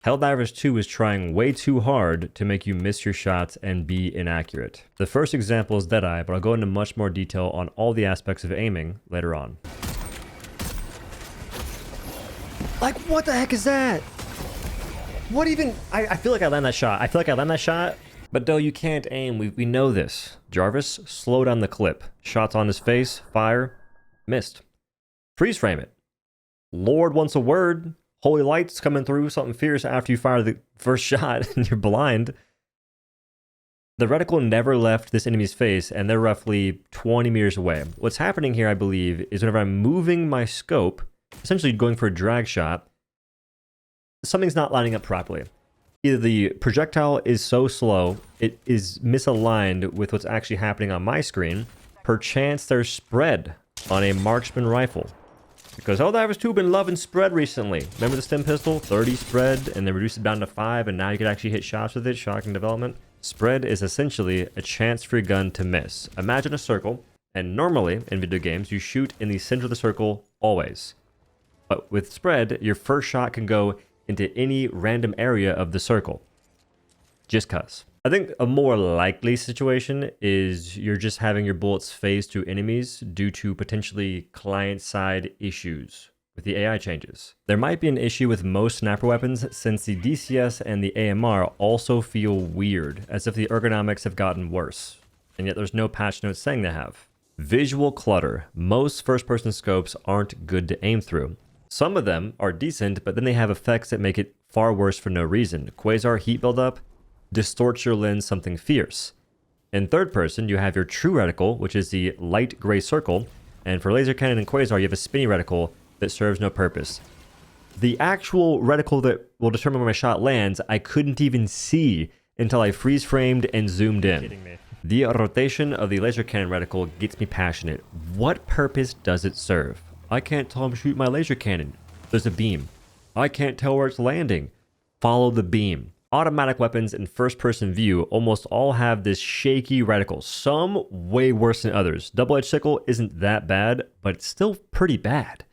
Helldivers 2 is trying way too hard to make you miss your shots and be inaccurate. The first example is Deadeye, but I'll go into much more detail on all the aspects of aiming later on. Like, what the heck is that? What even? I feel like I land that shot. But though you can't aim, we know this. Jarvis, slow down the clip. Shots on his face, fire, missed. Freeze frame it. Lord wants a word. Holy light's coming through, something fierce after you fire the first shot and you're blind. The reticle never left this enemy's face and they're roughly 20 meters away. What's happening here, I believe, is whenever I'm moving my scope, essentially going for a drag shot, something's not lining up properly. Either the projectile is so slow, it is misaligned with what's actually happening on my screen. Perchance there's spread on a marksman rifle. Because Helldivers 2 been loving spread recently. Remember the stem pistol? 30 spread, and they reduced it down to 5, and now you can actually hit shots with it. Shocking development. Spread is essentially a chance for your gun to miss. Imagine a circle, and normally in video games, you shoot in the center of the circle always. But with spread, your first shot can go into any random area of the circle. Just cuz. I think a more likely situation is you're just having your bullets phase to enemies due to potentially client-side issues with the AI changes. There might be an issue with most sniper weapons since the DCS and the AMR also feel weird, as if the ergonomics have gotten worse, and yet there's no patch notes saying they have. Visual clutter. Most first-person scopes aren't good to aim through. Some of them are decent, but then they have effects that make it far worse for no reason. Quasar heat buildup distorts your lens something fierce. In third person, you have your true reticle, which is the light gray circle, and for laser cannon and quasar, you have a spinny reticle that serves no purpose. The actual reticle that will determine where my shot lands, I couldn't even see until I freeze framed and zoomed in. The rotation of the laser cannon reticle gets me passionate. What purpose does it serve? I can't tell I'm shooting my laser cannon. There's a beam. I can't tell where it's landing. Follow the beam. Automatic weapons in first-person view almost all have this shaky reticle, some way worse than others. Double-edged sickle isn't that bad, but it's still pretty bad.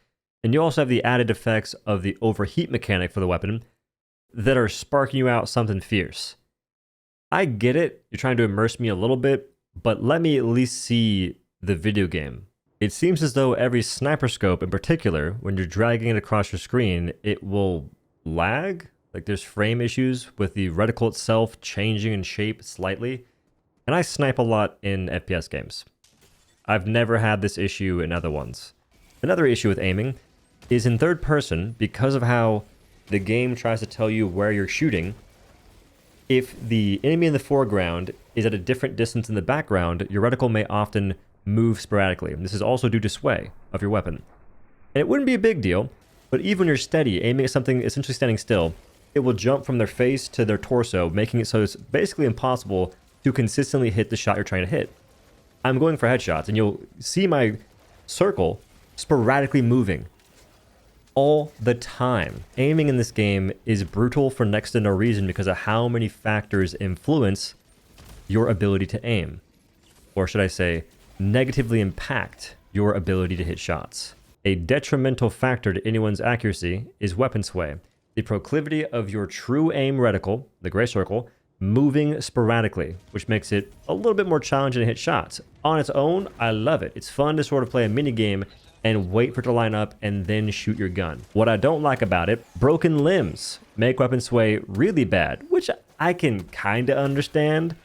And you also have the added effects of the overheat mechanic for the weapon that are sparking you out something fierce. I get it, you're trying to immerse me a little bit, but let me at least see the video game. It seems as though every sniper scope in particular, when you're dragging it across your screen, it will lag. Like there's frame issues with the reticle itself changing in shape slightly. And I snipe a lot in FPS games. I've never had this issue in other ones. Another issue with aiming is in third person, because of how the game tries to tell you where you're shooting. If the enemy in the foreground is at a different distance in the background, your reticle may often move sporadically. This is also due to sway of your weapon. And it wouldn't be a big deal, but even when you're steady, aiming at something essentially standing still, it will jump from their face to their torso, making it so it's basically impossible to consistently hit the shot you're trying to hit. I'm going for headshots, and you'll see my circle sporadically moving all the time. Aiming in this game is brutal for next to no reason because of how many factors influence your ability to aim. Or should I say, negatively impact your ability to hit shots. A detrimental factor to anyone's accuracy is weapon sway. The proclivity of your true aim reticle, the gray circle, moving sporadically, which makes it a little bit more challenging to hit shots. On its own, I love it. It's fun to sort of play a mini game and wait for it to line up and then shoot your gun. What I don't like about it, broken limbs make weapon sway really bad, which I can kind of understand.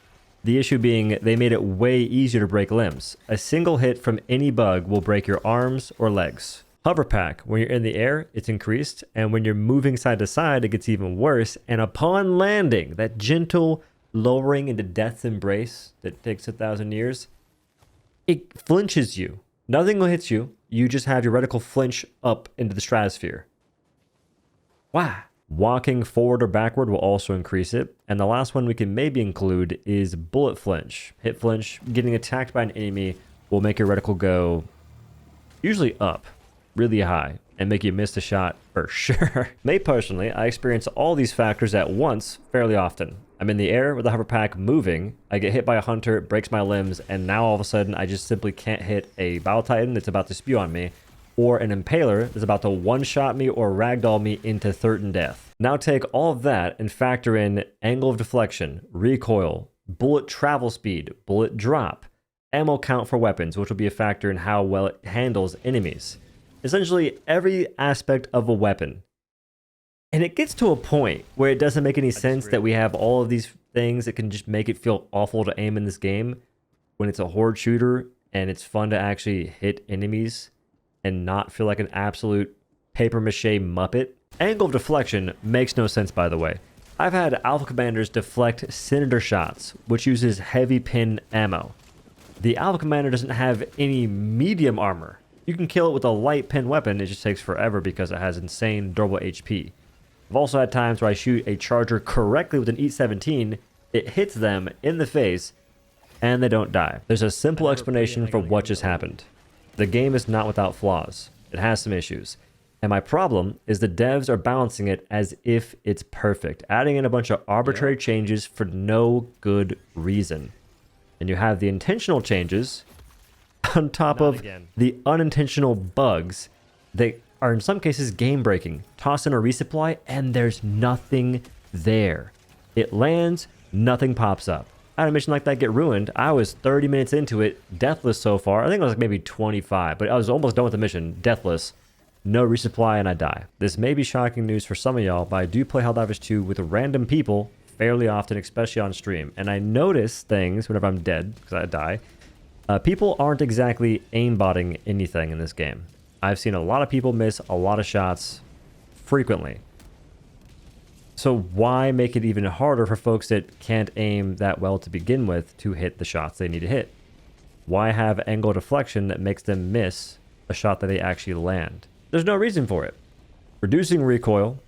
The issue being they made it way easier to break limbs. A single hit from any bug will break your arms or legs. Hover pack, when you're in the air, it's increased, and when you're moving side to side, it gets even worse. And upon landing, that gentle lowering into death's embrace that takes 1,000 years, it flinches you. Nothing will hit you. You just have your reticle flinch up into the stratosphere. Wow. Walking forward or backward will also increase it. And the last one we can maybe include is bullet flinch. Hit flinch, getting attacked by an enemy will make your reticle go usually up really high and make you miss the shot for sure. Me personally, I experience all these factors at once fairly often. I'm in the air with the hover pack moving, I get hit by a hunter, it breaks my limbs, and now all of a sudden I just simply can't hit a Battle Titan that's about to spew on me. or an impaler that's about to one-shot me or ragdoll me into certain death. Now take all of that and factor in angle of deflection, recoil, bullet travel speed, bullet drop, ammo count for weapons, which will be a factor in how well it handles enemies. Essentially every aspect of a weapon. And it gets to a point where it doesn't make any sense that we have all of these things that can just make it feel awful to aim in this game when it's a horde shooter and it's fun to actually hit enemies and not feel like an absolute papier-mâché muppet. Angle of deflection makes no sense, by the way. I've had Alpha Commanders deflect Senator shots, which uses heavy pin ammo. The Alpha Commander doesn't have any medium armor. You can kill it with a light pin weapon, it just takes forever because it has insane durable HP. I've also had times where I shoot a charger correctly with an E17, it hits them in the face, and they don't die. There's a simple explanation for what just happened. The game is not without flaws. It has some issues. And my problem is the devs are balancing it as if it's perfect, adding in a bunch of arbitrary changes for no good reason. And you have the intentional changes on top of the unintentional bugs that are in some cases game breaking. Toss in a resupply and there's nothing there. It lands, nothing pops up. I had a mission like that get ruined. I was 30 minutes into it, deathless so far. I think I was like maybe 25, but I was almost done with the mission, deathless. No resupply and I die. This may be shocking news for some of y'all, but I do play Helldivers 2 with random people fairly often, especially on stream. And I notice things whenever I'm dead, because I die. People aren't exactly aimbotting anything in this game. I've seen a lot of people miss a lot of shots frequently. So why make it even harder for folks that can't aim that well to begin with to hit the shots they need to hit? Why have angle deflection that makes them miss a shot that they actually land? There's no reason for it. Reducing recoil,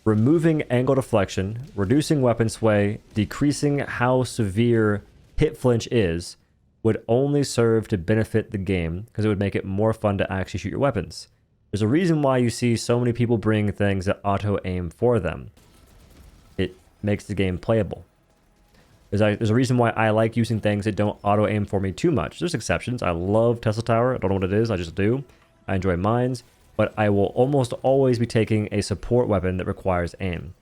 removing angle deflection, reducing weapon sway, decreasing how severe hit flinch is would only serve to benefit the game because it would make it more fun to actually shoot your weapons. There's a reason why you see so many people bring things that auto-aim for them. It makes the game playable. There's a reason why I like using things that don't auto-aim for me too much. There's exceptions. I love Tesla Tower. I don't know what it is. I just do. I enjoy mines. But I will almost always be taking a support weapon that requires aim.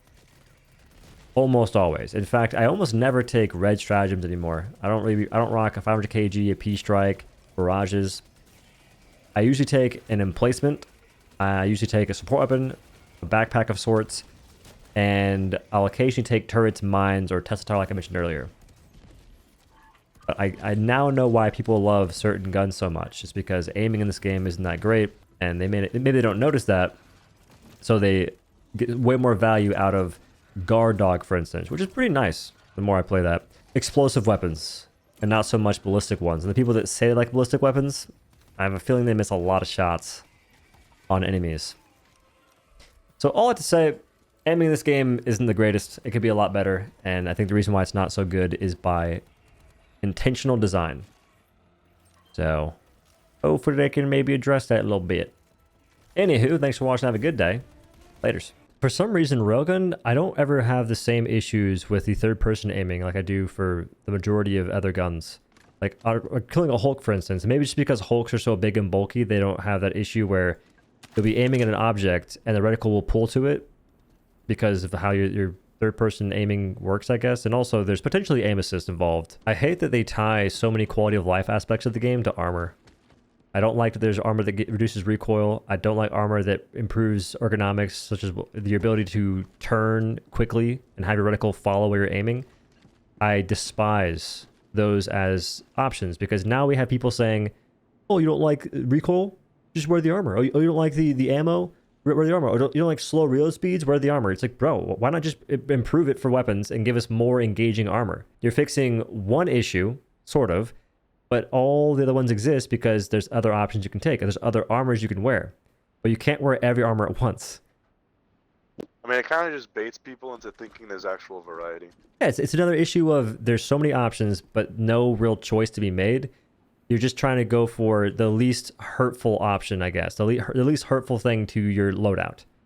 Almost always. In fact, I almost never take red stratagems anymore. I don't rock a 500 kg, a P-strike, barrages. I usually take an emplacement. I usually take a support weapon, a backpack of sorts, and I'll occasionally take turrets, mines, or Tesla Tower like I mentioned earlier. But I now know why people love certain guns so much. It's because aiming in this game isn't that great, and maybe they don't notice that, so they get way more value out of Guard Dog, for instance, which is pretty nice the more I play that. Explosive weapons, and not so much ballistic ones. And the people that say they like ballistic weapons, I have a feeling they miss a lot of shots on enemies. So all I have to say, aiming in this game isn't the greatest. It could be a lot better, and I think the reason why it's not so good is by intentional design. So hopefully they can maybe address that a little bit. Anywho, thanks for watching. Have a good day. Laters. For some reason, Railgun, I don't ever have the same issues with the third-person aiming like I do for the majority of other guns. Like, killing a Hulk, for instance. Maybe just because Hulks are so big and bulky, they don't have that issue where you'll be aiming at an object and the reticle will pull to it because of how your third-person aiming works, I guess. And also, there's potentially aim assist involved. I hate that they tie so many quality-of-life aspects of the game to armor. I don't like that there's armor that reduces recoil. I don't like armor that improves ergonomics, such as the ability to turn quickly and have your reticle follow where you're aiming. I despise those as options because now we have people saying, oh, you don't like recoil? Just wear the armor. Oh, you don't like the ammo? Wear the armor. Oh, you don't like slow reload speeds? Wear the armor. It's like, bro, why not just improve it for weapons and give us more engaging armor? You're fixing one issue, sort of, but all the other ones exist because there's other options you can take and there's other armors you can wear. But you can't wear every armor at once. I mean, it kind of just baits people into thinking there's actual variety. Yeah, it's another issue of there's so many options, but no real choice to be made. You're just trying to go for the least hurtful option, I guess. The least hurtful thing to your loadout.